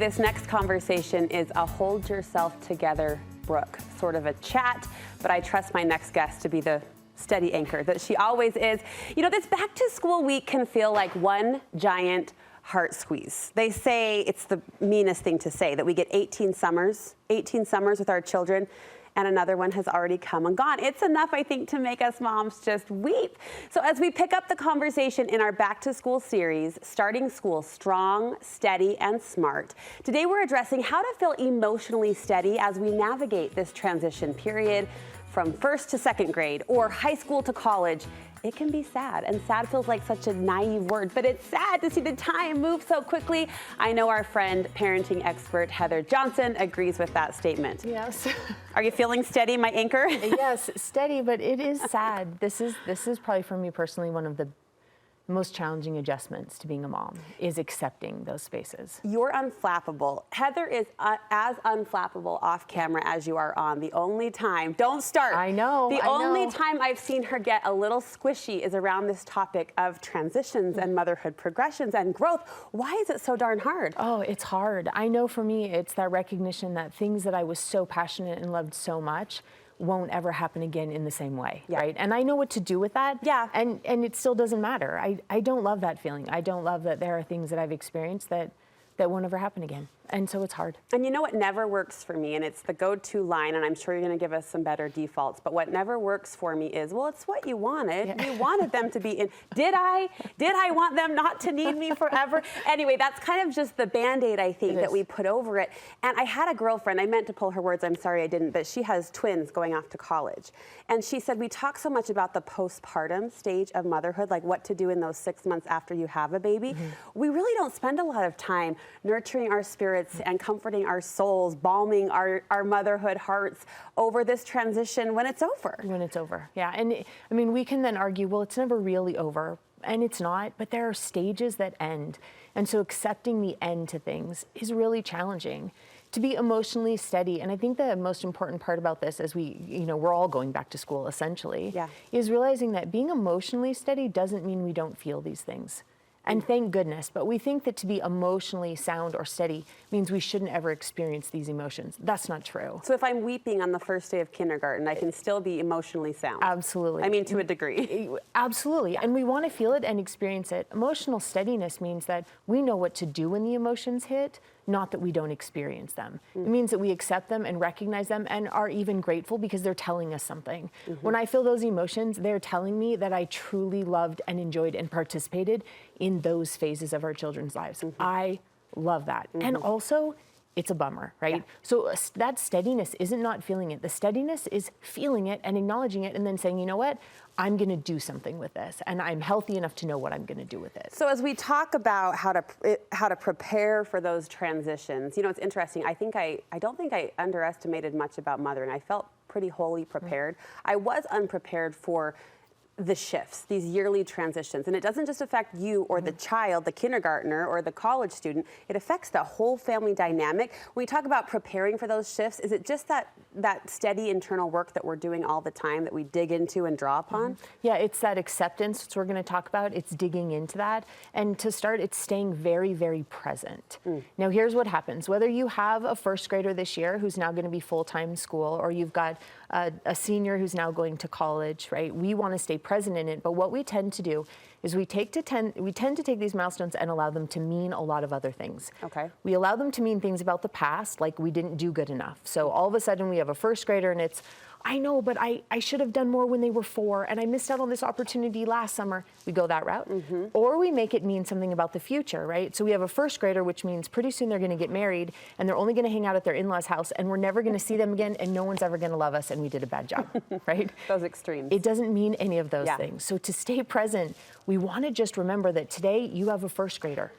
This next conversation is a hold yourself together, Brooke, sort of a chat, but I trust my next guest to be the steady anchor that she always is. You know, this back to school week can feel like one giant heart squeeze. They say it's the meanest thing to say, that we get 18 summers with our children, and another one has already come and gone. It's enough, I think, to make us moms just weep. So as we pick up the conversation in our Back to School series, Starting School Strong, Steady, and Smart, today we're addressing how to feel emotionally steady as we navigate this transition period from first to second grade or high school to college. It can be sad, and sad feels like such a naive word, but it's sad to see the time move so quickly. I know our friend, parenting expert Heather Johnson agrees with that statement. Yes. Are you feeling steady, my anchor? Yes, steady, but it is sad. This is probably for me personally one of the most challenging adjustments to being a mom, is accepting those spaces. You're unflappable. Heather is as unflappable off camera as you are on. The only time, don't start. I know. The only time I've seen her get a little squishy is around this topic of transitions and motherhood progressions and growth. Why is it so darn hard? Oh, it's hard. I know for me, it's that recognition that things that I was so passionate and loved so much won't ever happen again in the same way, right? And I know what to do with that. Yeah. And it still doesn't matter. I don't love that feeling. I don't love that there are things that I've experienced that won't ever happen again. And so it's hard. And you know what never works for me, and it's the go-to line, and I'm sure you're going to give us some better defaults, but what never works for me is, well, it's what you wanted. Yeah. You wanted them to be in. Did I want them not to need me forever? Anyway, that's kind of just the Band-Aid, I think, that we put over it. And I had a girlfriend, I meant to pull her words, I'm sorry I didn't, but she has twins going off to college. And she said, we talk so much about the postpartum stage of motherhood, like what to do in those 6 months after you have a baby. We really don't spend a lot of time nurturing our spirits and comforting our souls, balming our motherhood hearts over this transition when it's over. When it's over, yeah. And I mean, we can then argue, well, it's never really over, and it's not, but there are stages that end. And so accepting the end to things is really challenging. To be emotionally steady, and I think the most important part about this, as we're all going back to school essentially, is realizing that being emotionally steady doesn't mean we don't feel these things. And thank goodness, but we think that to be emotionally sound or steady means we shouldn't ever experience these emotions. That's not true. So if I'm weeping on the first day of kindergarten, I can still be emotionally sound. Absolutely. I mean, to a degree. Absolutely. And we want to feel it and experience it. Emotional steadiness means that we know what to do when the emotions hit, not that we don't experience them. It means that we accept them and recognize them and are even grateful because they're telling us something. When I feel those emotions, they're telling me that I truly loved and enjoyed and participated in those phases of our children's lives. I love that. And also, it's a bummer, right? So that steadiness isn't not feeling it. The steadiness is feeling it and acknowledging it and then saying, you know what? I'm going to do something with this, and I'm healthy enough to know what I'm going to do with it. So as we talk about how to prepare for those transitions, you know, it's interesting. I don't think I underestimated much about mothering. I felt pretty wholly prepared. I was unprepared for the shifts, these yearly transitions. And it doesn't just affect you or the child, the kindergartner or the college student, it affects the whole family dynamic. When we talk about preparing for those shifts, is it just that steady internal work that we're doing all the time that we dig into and draw upon? Yeah, it's that acceptance that we're going to talk about. It's digging into that. And to start, it's staying very, very present. Now, here's what happens. Whether you have a first grader this year who's now going to be full-time in school, or you've got a senior who's now going to college, right? We want to stay present in it, but what we tend to do is we tend to take these milestones and allow them to mean a lot of other things. Okay. We allow them to mean things about the past, like we didn't do good enough. So all of a sudden we have a first grader and it's, I know, but I should have done more when they were 4 and I missed out on this opportunity last summer. We go that route. Or we make it mean something about the future, right? So we have a first grader, which means pretty soon they're going to get married and they're only going to hang out at their in-laws' house and we're never going to see them again and no one's ever going to love us and we did a bad job, right? Those extremes. It doesn't mean any of those things. So to stay present, we want to just remember that today you have a first grader.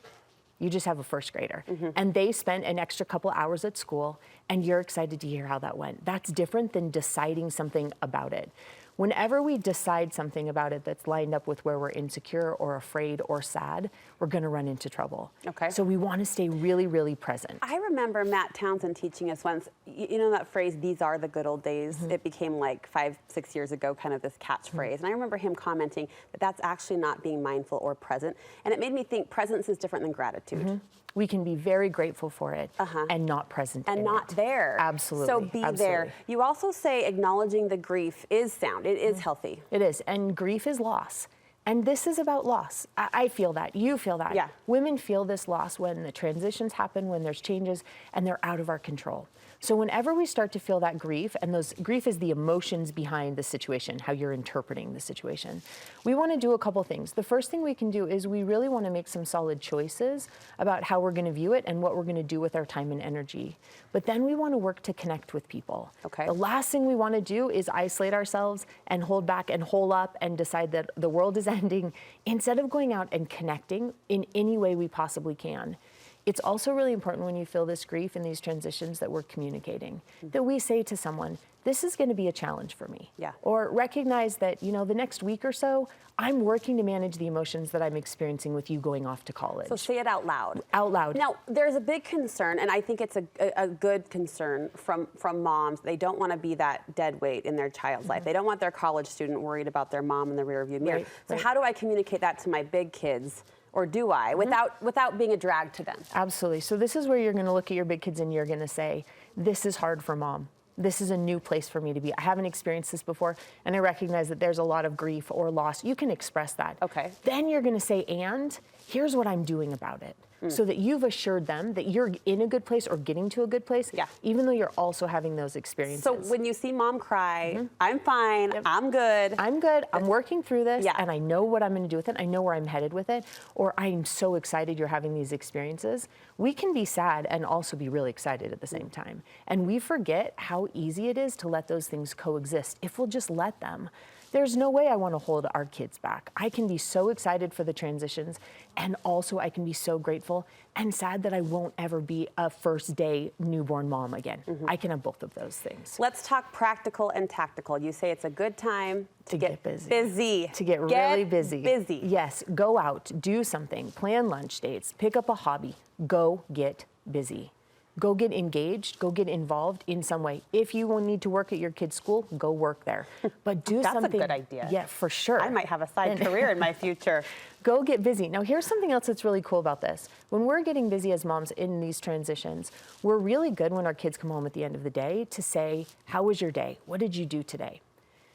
You just have a first grader. And they spent an extra couple hours at school and you're excited to hear how that went. That's different than deciding something about it. Whenever we decide something about it that's lined up with where we're insecure or afraid or sad, we're going to run into trouble. Okay. So we want to stay really, really present. I remember Matt Townsend teaching us once, you know that phrase, these are the good old days? It became like 5-6 years ago, kind of this catchphrase. And I remember him commenting that that's actually not being mindful or present. And it made me think presence is different than gratitude. We can be very grateful for it and not present And in not it. there. Absolutely. So be there. You also say acknowledging the grief is sound. It is healthy. It is. And grief is loss. And this is about loss. I feel that. You feel that. Yeah. Women feel this loss when the transitions happen, when there's changes, and they're out of our control. So whenever we start to feel that grief, and grief is the emotions behind the situation, how you're interpreting the situation, we want to do a couple things. The first thing we can do is we really want to make some solid choices about how we're going to view it and what we're going to do with our time and energy. But then we want to work to connect with people. Okay. The last thing we want to do is isolate ourselves and hold back and hole up and decide that the world is ending instead of going out and connecting in any way we possibly can. It's also really important when you feel this grief and these transitions that we're communicating, that we say to someone, this is going to be a challenge for me. Yeah. Or recognize that, you know, the next week or so, I'm working to manage the emotions that I'm experiencing with you going off to college. So say it out loud. Out loud. Now, there's a big concern, and I think it's a good concern from moms. They don't want to be that dead weight in their child's life. They don't want their college student worried about their mom in the rearview mirror. Right, so right. how do I communicate that to my big kids? Or do I, without being a drag to them? Absolutely. So this is where you're going to look at your big kids and you're going to say, this is hard for mom. This is a new place for me to be. I haven't experienced this before, and I recognize that there's a lot of grief or loss. You can express that. Okay. Then you're going to say, and here's what I'm doing about it. So that you've assured them that you're in a good place or getting to a good place, Yeah. even though you're also having those experiences. So when you see mom cry, I'm fine, I'm good. I'm good. I'm working through this, Yeah. and I know what I'm going to do with it. I know where I'm headed with it, or I'm so excited you're having these experiences. We can be sad and also be really excited at the same time. And we forget how easy it is to let those things coexist if we'll just let them. There's no way I want to hold our kids back. I can be so excited for the transitions, and also I can be so grateful and sad that I won't ever be a first day newborn mom again. I can have both of those things. Let's talk practical and tactical. You say it's a good time to get busy. To get really busy. Busy. Yes, go out, do something, plan lunch dates, pick up a hobby, go get busy. Go get engaged, go get involved in some way. If you will need to work at your kid's school, go work there. But do That's a something. good idea. Yeah, for sure. I might have a side career in my future. Go get busy. Now, here's something else that's really cool about this. When we're getting busy as moms in these transitions, we're really good when our kids come home at the end of the day to say, how was your day? What did you do today?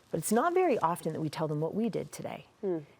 But it's not very often that we tell them what we did today.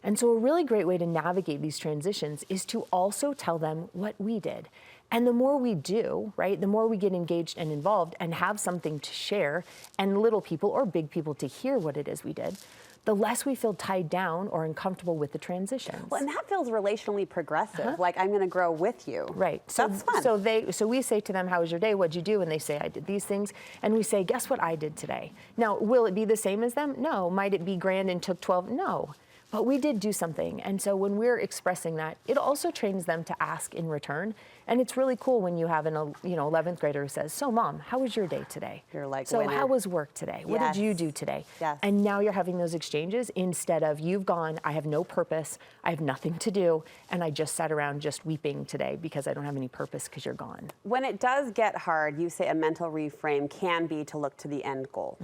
And so a really great way to navigate these transitions is to also tell them what we did. And the more we do, right, the more we get engaged and involved and have something to share and little people or big people to hear what it is we did, the less we feel tied down or uncomfortable with the transitions. Well, and that feels relationally progressive. Like I'm going to grow with you. Right. That's fun. So we say to them, how was your day? What'd you do? And they say, I did these things. And we say, guess what I did today? Now, will it be the same as them? No. Might it be grand and took 12? No. But we did do something. And so when we're expressing that, it also trains them to ask in return. And it's really cool when you have an 11th grader who says, so mom, how was your day today? You're like, so winner. how was work today? What did you do today? Yes. And now you're having those exchanges instead of you've gone, I have no purpose, I have nothing to do, and I just sat around just weeping today because I don't have any purpose because you're gone. When it does get hard, you say a mental reframe can be to look to the end goal.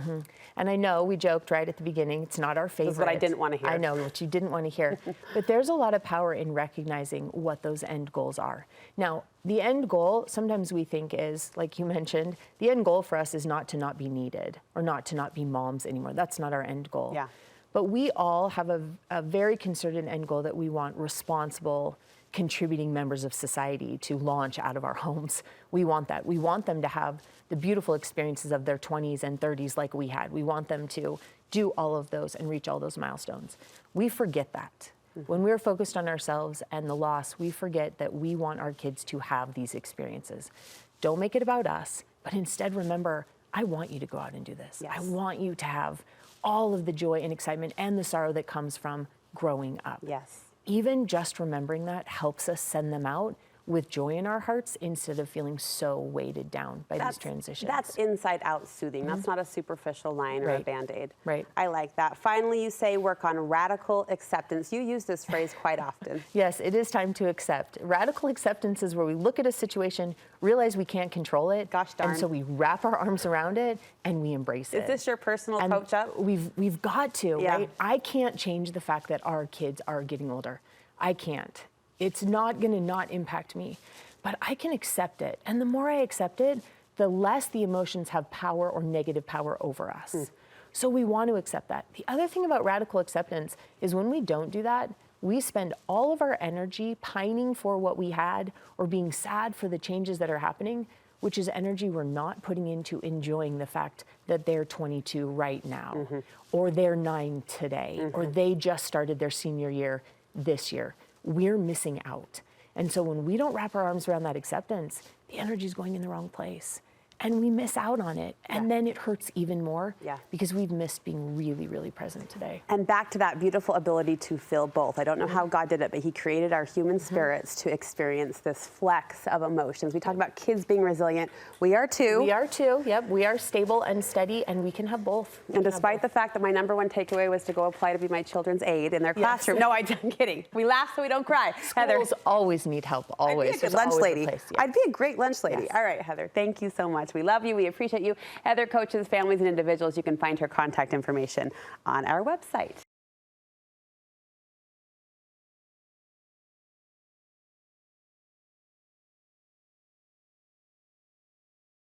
And I know we joked right at the beginning, it's not our favorite. This is what I didn't want to hear. I know what you didn't want to hear. But there's a lot of power in recognizing what those end goals are. Now, the end goal, sometimes we think is, like you mentioned, the end goal for us is not to not be needed or not to not be moms anymore. That's not our end goal. Yeah. But we all have a very concerted end goal that we want responsible, contributing members of society to launch out of our homes. We want that. We want them to have the beautiful experiences of their 20s and 30s like we had. We want them to do all of those and reach all those milestones. We forget that. When we're focused on ourselves and the loss, we forget that we want our kids to have these experiences. Don't make it about us, but instead remember, I want you to go out and do this. Yes. I want you to have all of the joy and excitement and the sorrow that comes from growing up. Yes. Even just remembering that helps us send them out with joy in our hearts instead of feeling so weighted down by these transitions. That's inside out soothing. That's not a superficial line or a Right. Band-Aid. Right. I like that. Finally, you say work on radical acceptance. You use this phrase quite often. Yes, it is time to accept. Radical acceptance is where we look at a situation, realize we can't control it, Gosh darn. and so we wrap our arms around it and we embrace it. Is this your personal And coach up? We've got to, Yeah. right? I can't change the fact that our kids are getting older. I can't. It's not going to not impact me, but I can accept it. And the more I accept it, the less the emotions have power or negative power over us. So we want to accept that. The other thing about radical acceptance is when we don't do that, we spend all of our energy pining for what we had or being sad for the changes that are happening, which is energy we're not putting into enjoying the fact that they're 22 right now, or they're 9 today, or they just started their senior year this year. We're missing out. And so when we don't wrap our arms around that acceptance, the energy is going in the wrong place. And we miss out on it. And then it hurts even more Yeah. because we've missed being really, really present today. And back to that beautiful ability to feel both. I don't know how God did it, but he created our human spirits to experience this flex of emotions. We talk about kids being resilient. We are too. We are too, yep. We are stable and steady, and we can have both. And despite the fact that my number one takeaway was to go apply to be my children's aide in their classroom. No, I'm kidding. We laugh so we don't cry. Heather, Schools always need help, always. I'd be a good There's lunch always a lady. place, yeah. I'd be a great lunch lady. Yes. All right, Heather, thank you so much. We love you. We appreciate you. Heather coaches families and individuals. You can find her contact information on our website.